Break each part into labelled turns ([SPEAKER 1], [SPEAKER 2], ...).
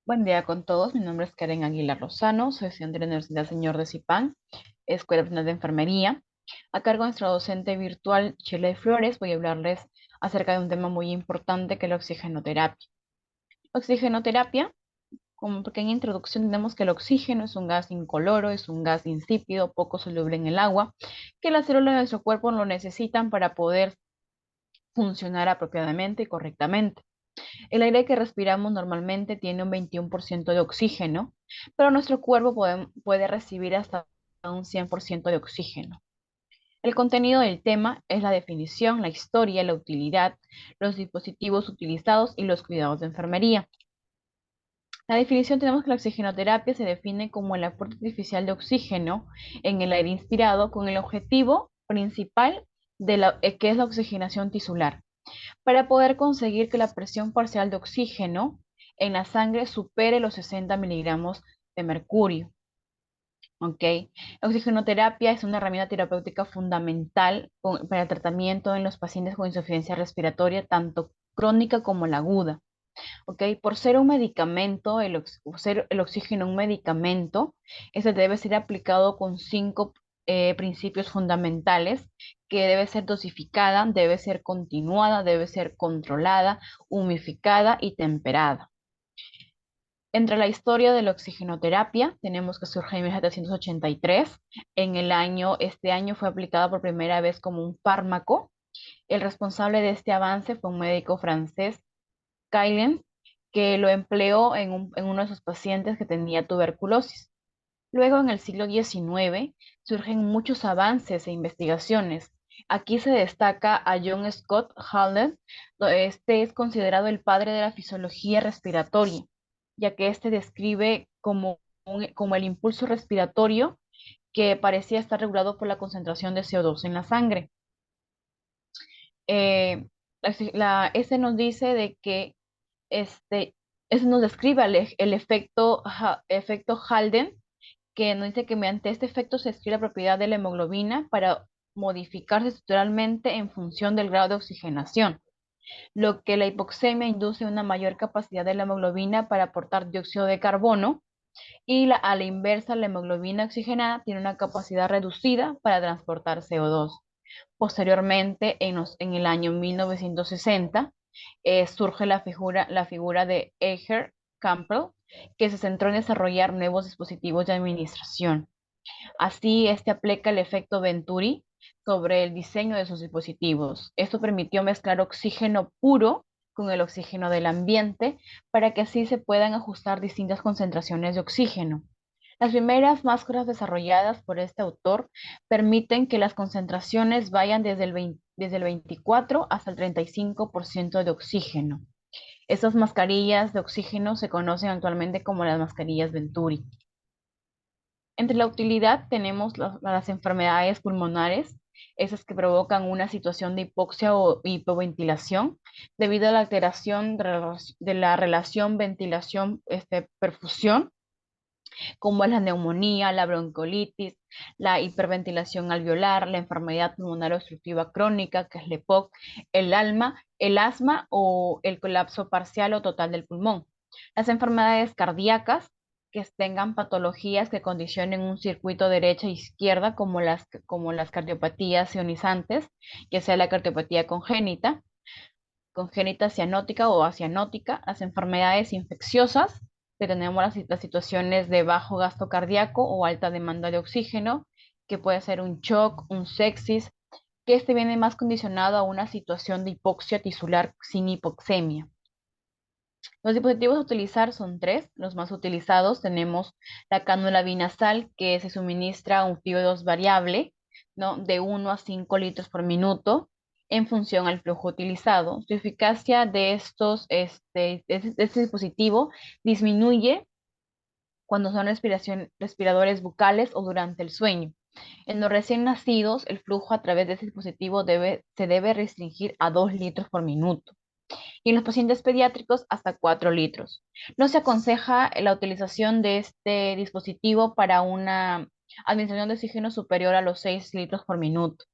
[SPEAKER 1] Buen día con todos. Mi nombre es Karen Aguilar Lozano. Soy estudiante de la Universidad Señor de Zipán, Escuela Nacional de Enfermería. A cargo de nuestra docente virtual, Chile Flores, voy a hablarles acerca de un tema muy importante que es la oxigenoterapia. Oxigenoterapia, como pequeña introducción, tenemos que el oxígeno es un gas incoloro, es un gas insípido, poco soluble en el agua, que las células de nuestro cuerpo lo necesitan para poder funcionar apropiadamente y correctamente. El aire que respiramos normalmente tiene un 21% de oxígeno, pero nuestro cuerpo puede recibir hasta un 100% de oxígeno. El contenido del tema es la definición, la historia, la utilidad, los dispositivos utilizados y los cuidados de enfermería. La definición tenemos que la oxigenoterapia se define como el aporte artificial de oxígeno en el aire inspirado con el objetivo principal que es la oxigenación tisular para poder conseguir que la presión parcial de oxígeno en la sangre supere los 60 miligramos de mercurio. ¿Ok? La oxigenoterapia es una herramienta terapéutica fundamental para el tratamiento en los pacientes con insuficiencia respiratoria, tanto crónica como la aguda. ¿Ok? Por ser un medicamento, ser el oxígeno un medicamento, ese debe ser aplicado con cinco principios fundamentales, que debe ser dosificada, debe ser continuada, debe ser controlada, humificada y temperada. Entre la historia de la oxigenoterapia, tenemos que surge en 1783. Este año fue aplicada por primera vez como un fármaco. El responsable de este avance fue un médico francés, Caillen, que lo empleó en uno de sus pacientes que tenía tuberculosis. Luego, en el siglo XIX, surgen muchos avances e investigaciones. Aquí se destaca a John Scott Halden. Este es considerado el padre de la fisiología respiratoria, ya que este describe como el impulso respiratorio que parecía estar regulado por la concentración de CO2 en la sangre. Eh, este nos dice de que este, eso nos describe el efecto Halden, que nos dice que mediante este efecto se describe la propiedad de la hemoglobina para modificarse estructuralmente en función del grado de oxigenación, lo que la hipoxemia induce una mayor capacidad de la hemoglobina para aportar dióxido de carbono y a la inversa, la hemoglobina oxigenada tiene una capacidad reducida para transportar CO2. Posteriormente, en el año 1960, surge la figura de Eicher Campbell, que se centró en desarrollar nuevos dispositivos de administración. Así, este aplica el efecto Venturi sobre el diseño de sus dispositivos. Esto permitió mezclar oxígeno puro con el oxígeno del ambiente para que así se puedan ajustar distintas concentraciones de oxígeno. Las primeras máscaras desarrolladas por este autor permiten que las concentraciones vayan desde el 24 hasta el 35% de oxígeno. Estas mascarillas de oxígeno se conocen actualmente como las mascarillas Venturi. Entre la utilidad tenemos las enfermedades pulmonares, esas que provocan una situación de hipoxia o hipoventilación debido a la alteración de la relación ventilación-perfusión, como es la neumonía, la bronquiolitis, la hiperventilación alveolar, la enfermedad pulmonar obstructiva crónica, que es la EPOC, el asma o el colapso parcial o total del pulmón. Las enfermedades cardíacas que tengan patologías que condicionen un circuito derecha e izquierda, como las cardiopatías ionizantes, ya sea la cardiopatía congénita cianótica o acianótica, las enfermedades infecciosas, que tenemos las situaciones de bajo gasto cardíaco o alta demanda de oxígeno, que puede ser un shock, un sepsis, que este viene más condicionado a una situación de hipoxia tisular sin hipoxemia. Los dispositivos a utilizar son tres. Los más utilizados tenemos la cánula binasal, que se suministra un FiO2 variable, ¿no? De 1 a 5 litros por minuto en función al flujo utilizado. Su eficacia de este dispositivo disminuye cuando son respiradores bucales o durante el sueño. En los recién nacidos, el flujo a través de este dispositivo se debe restringir a 2 litros por minuto y en los pacientes pediátricos hasta 4 litros. No se aconseja la utilización de este dispositivo para una administración de oxígeno superior a los 6 litros por minuto,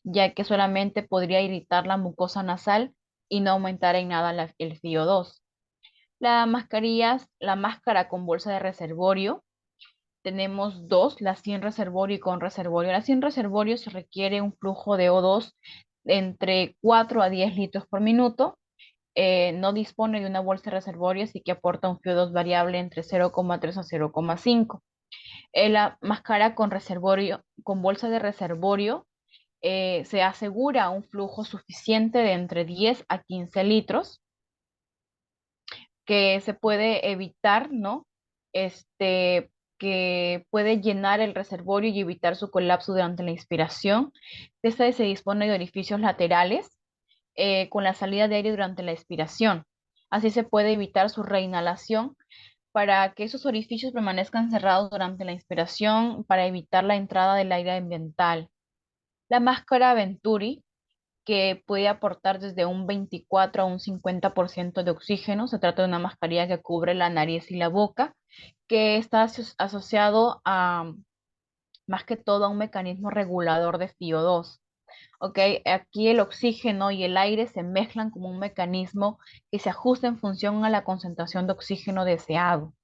[SPEAKER 1] ya que solamente podría irritar la mucosa nasal y no aumentar en nada el FiO2. La máscara con bolsa de reservorio. Tenemos dos, la sin reservorio y con reservorio. La sin reservorio se requiere un flujo de O2 de entre 4 a 10 litros por minuto. No dispone de una bolsa de reservorio, así que aporta un FIO2 variable entre 0,3 a 0,5. La máscara con reservorio, con bolsa de reservorio, se asegura un flujo suficiente de entre 10 a 15 litros que se puede evitar, ¿no? Que puede llenar el reservorio y evitar su colapso durante la inspiración. Esta se dispone de orificios laterales con la salida de aire durante la expiración. Así se puede evitar su reinhalación para que esos orificios permanezcan cerrados durante la inspiración para evitar la entrada del aire ambiental. La máscara Venturi, que puede aportar desde un 24 a un 50% de oxígeno. Se trata de una mascarilla que cubre la nariz y la boca, que está asociado a más que todo a un mecanismo regulador de FIO2. ¿Ok? Aquí el oxígeno y el aire se mezclan como un mecanismo que se ajusta en función a la concentración de oxígeno deseado.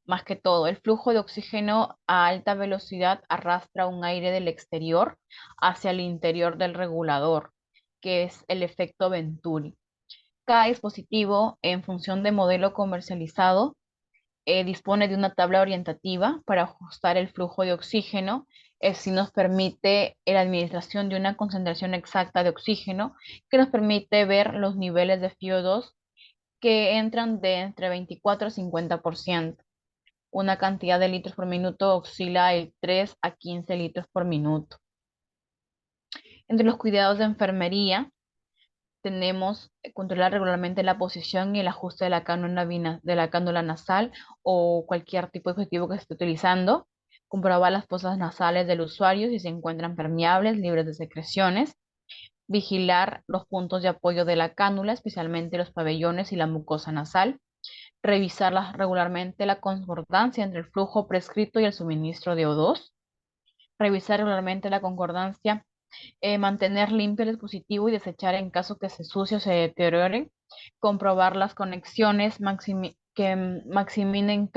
[SPEAKER 1] Más que todo, el flujo de oxígeno a alta velocidad arrastra un aire del exterior hacia el interior del regulador, que es el efecto Venturi. Cada dispositivo, en función de modelo comercializado, dispone de una tabla orientativa para ajustar el flujo de oxígeno. Si nos permite la administración de una concentración exacta de oxígeno que nos permite ver los niveles de FIO2 que entran de entre 24 a 50%. Una cantidad de litros por minuto oscila de 3 a 15 litros por minuto. Entre los cuidados de enfermería, tenemos controlar regularmente la posición y el ajuste de la cánula nasal o cualquier tipo de dispositivo que se esté utilizando. Comprobar las fosas nasales del usuario si se encuentran permeables, libres de secreciones. Vigilar los puntos de apoyo de la cánula, especialmente los pabellones y la mucosa nasal. Revisar regularmente la concordancia entre el flujo prescrito y el suministro de O2. Revisar regularmente la concordancia, mantener limpio el dispositivo y desechar en caso que se ensucie o se deteriore. Comprobar las conexiones que maximinen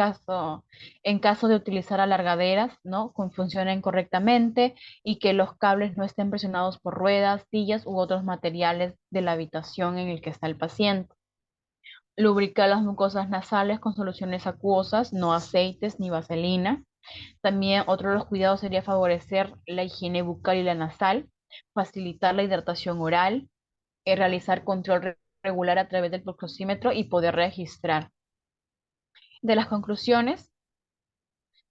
[SPEAKER 1] en caso de utilizar alargaderas, ¿no? Que funcionen correctamente y que los cables no estén presionados por ruedas, sillas u otros materiales de la habitación en el que está el paciente. Lubricar las mucosas nasales con soluciones acuosas, no aceites ni vaselina. También otro de los cuidados sería favorecer la higiene bucal y la nasal, facilitar la hidratación oral, realizar control regular a través del proclosímetro y poder registrar. De las conclusiones,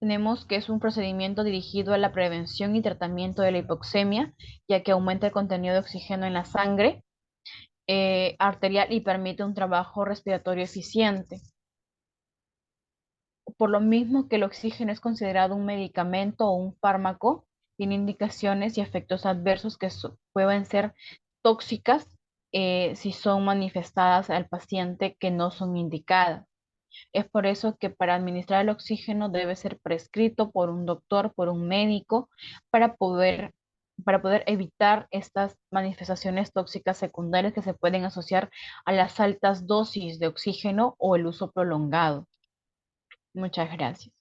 [SPEAKER 1] tenemos que es un procedimiento dirigido a la prevención y tratamiento de la hipoxemia, ya que aumenta el contenido de oxígeno en la sangre arterial y permite un trabajo respiratorio eficiente. Por lo mismo que el oxígeno es considerado un medicamento o un fármaco, tiene indicaciones y efectos adversos que pueden ser tóxicas si son manifestadas al paciente que no son indicadas. Es por eso que para administrar el oxígeno debe ser prescrito por un doctor, por un médico, para poder, para poder evitar estas manifestaciones tóxicas secundarias que se pueden asociar a las altas dosis de oxígeno o el uso prolongado. Muchas gracias.